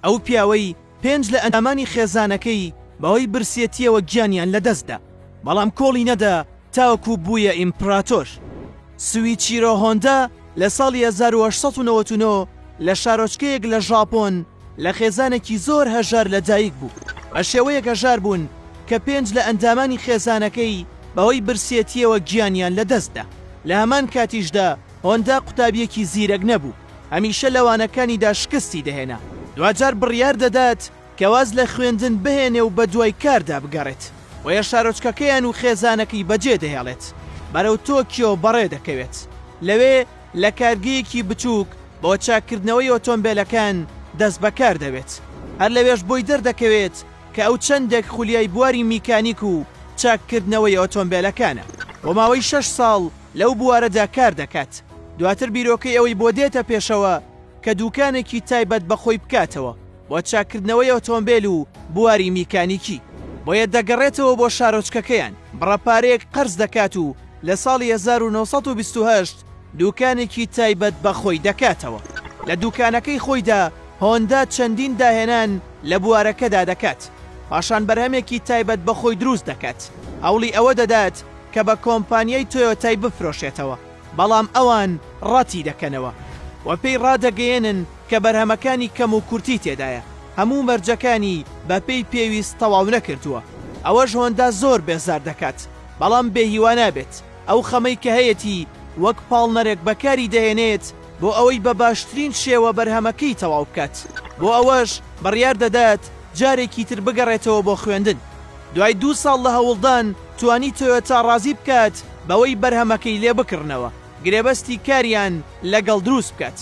ئەو پیاوەی 5 لە ئەندامانی خێزانەکەی بەهۆی برسێتیەوە گیانیان لەدەستدا، بەڵام کۆڵی نەدا تاوەکو بوویە ئیمپراتۆر. سویچیرۆ هۆندا لە ساڵی 1899 لە شارۆچکەیەک لە ژاپۆن لە خێزانێکی زۆر هەژار لەدایک بوو. بە شێوەیەک هەژار بوون کە 5 لە ئەندامانی خێزانەکەی بەهۆی برسێتیەوە گیانیان لەدەستدا. لە هەمان کاتیشدا هۆندا قوتابیەکی زیرەک نەبوو، هەمیشە لەوانەکانیدا شکستی دەهێنا. دوجار بڕیار دەدات کە واز لە خوێندن بهێنێ و بە دوای کاردا بگەڕێت، وە شارۆچکەکەیان و خێزانەکەی بەجێ دەهێڵێت، بەرەو تۆکیۆ بەڕێ دەکەوێت. لەوێ لە کارگەیەکی بچووک بۆ چاکردنەوەی ئۆتۆمبیلەکان دەست بەکار دەوێت. هەر لەوێش بۆی دەردەکەوێت کە ئەو چەندێک خولیای بواری میکانیک و چاکردنەوەی ئۆتۆمبیلەکانە. بۆ ماوەی 6 ساڵ لەو بوارەدا کار دەکات. دواتر بیرۆکەی ئەوەی بۆ دێتە پێشەوە کە دوکانێکی تایبەت بەخۆی بکاتەوە بۆ چاکردنەوەی ئۆتۆمبیل و بواری میکانیکی. بۆیە دەگەڕێتەوە بۆ شارۆچکەکەیان، بڕەپارەیەک قەرز دەکات و لە ساڵی 1928 دوکانێکی تایبەت بەخۆی دەکاتەوە. لە دوکانەکەی خۆیدا هۆندا چەندین داهێنان لە بوارەکەدا دەکات، پاشان بەرهەمێکی تایبەت بەخۆی دروست دەکات. هەوڵی ئەوە دەدات کە بە کۆمپانیای تۆیۆتای بفرۆشێتەوە، بەڵام ئەوان ڕەتی دەکەنەوە و پێی ڕادەگەیەنن کە بەرهەمەکانی کەم و کورتی تێدایە، هەموو مەرجەکانی بە پێی پێویست تەواو نەکردووە. ئەوەش هۆندا زۆر بێزار دەکات، بەڵام بێهیوا نابێت ئەو خەمەی کە هەیەی وەک پاڵنەرێک بەکاری دەهێنێت بۆ ئەوەی بە باشترین شێوە بەرهەمەکەی تەواو بکات. بۆ ئەوەش بڕیار دەدات جارێکی تر بگەڕێتەوە بۆ خوێندن. دوای 2 ساڵ لە هەوڵدان توانی تۆیۆتا ڕازی بکات بەوەی بەرهەمەکەی لێ بکڕنەوە، گرێبەستی کاریان لەگەڵ دروست بکات.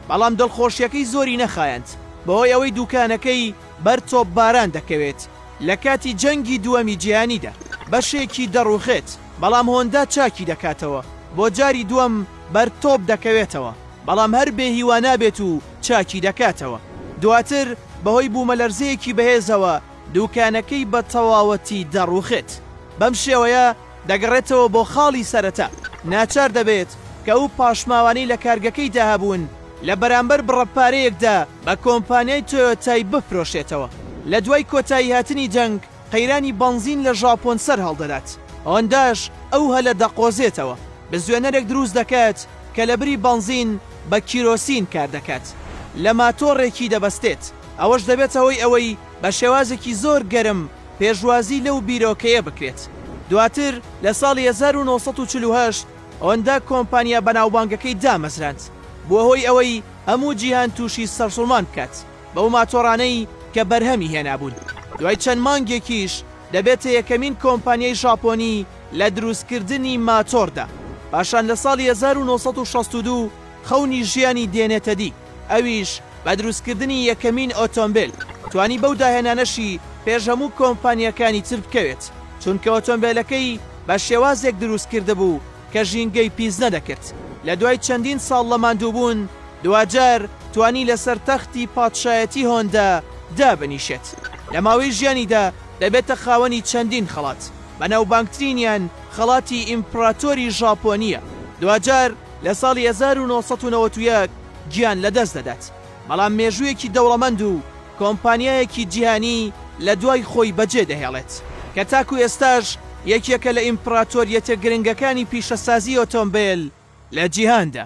بەڵام دڵخۆشیەکەی زۆری نەخایەند، بەهۆی ئەوەی دوکانەکەی بەر تۆپ باران دەکەوێت. لە کاتی جەنگی دووەمی جیهانیدا بەشێکی دەڕوخێت، بەڵام هۆندا چاکی دەکاتەوە، بۆ جاری دووەم بەر تۆپ دەکەوێتەوە، بەڵام هەر بێهیوا نابێت و چاکی دەکاتەوە. دواتر بەهۆی بوومەلەرزەیەکی بەهێزەوە دوکانەکەی بە تەواوەتی دەڕوخێت. بەم شێوەیە دەگەڕێتەوە بۆ خاڵی سەرەتا. ناچار دەبێت کە ئەو پاشماوانەی لە کارگەکەی داهبوون لە بەرامبەر بڕەپارەیەکدا بە کۆمپانیای تۆیۆتای بفرۆشێتەوە. لە دوای کۆتایی هاتنی جەنگ قەیرانی بەنزین لە ژاپۆن سەر هەڵدەدات. هۆنداش ئەو هەلە دەقۆزێتەوە، بزوێنەرێک دروست دەکات کە لە بری بەنزین بە کیرۆسین کار دەکات، لە ماتۆڕێکی دەبەستێت. ئەوەش دەبێت ئەوەی بە شێوازێکی زۆر گەرم پێشوازی لەو بیرۆکەیە بکرێت. دواتر لە ساڵی 1948 هۆندا کۆمپانیا بەناوبانگەکەی دامەزراند بۆ هۆی ئەوەی هەموو جیهان تووشی سەرسوڵمان بکات بەو ماتۆڕانەی کە بەرهەمی هێنابوون. دوای چەند مانگێکیش دەبێتە یەکەمین کۆمپانیای ژاپۆنی لە دروستکردنی ماتۆردا. پاشان لە ساڵی 1962 خەونی ژیانی دێنێتە دی، ئەویش بە دروستکردنی یەکەمین ئۆتۆمبیل. توانی بەو داهێنانەشی پێش هەموو کۆمپانیەکانی تر بکەوێت، چونکە ئۆتۆمبیلەکەی بە شێوازێک دروست کرده بوو کە ژینگەی پیس نەدەکرد. لە دوای چەندین ساڵ لە ماندووبوون دوجار توانی لەسەر تەختی پادشایەتی هۆندا دابنیشێت. لە ماوەی ژیانیدا دەبێتە خاوەنی چەندین خەڵات، بەناوبانگترینیان خەڵاتی ئیمپراتۆری ژاپۆنیە. دوجار لە ساڵی 1991 گیان لەدەست دەدات، بەڵام مێژوویەکی دەوڵەمەند و کۆمپانیایەکی جیهانی لە دوای خۆی بەجێ دەهێڵێت کە تاکو ئێستاش یەکێکە لە ئیمپراتۆریەتە گرنگەکانی پیشەسازی ئۆتۆمبیل لە جیهاندا.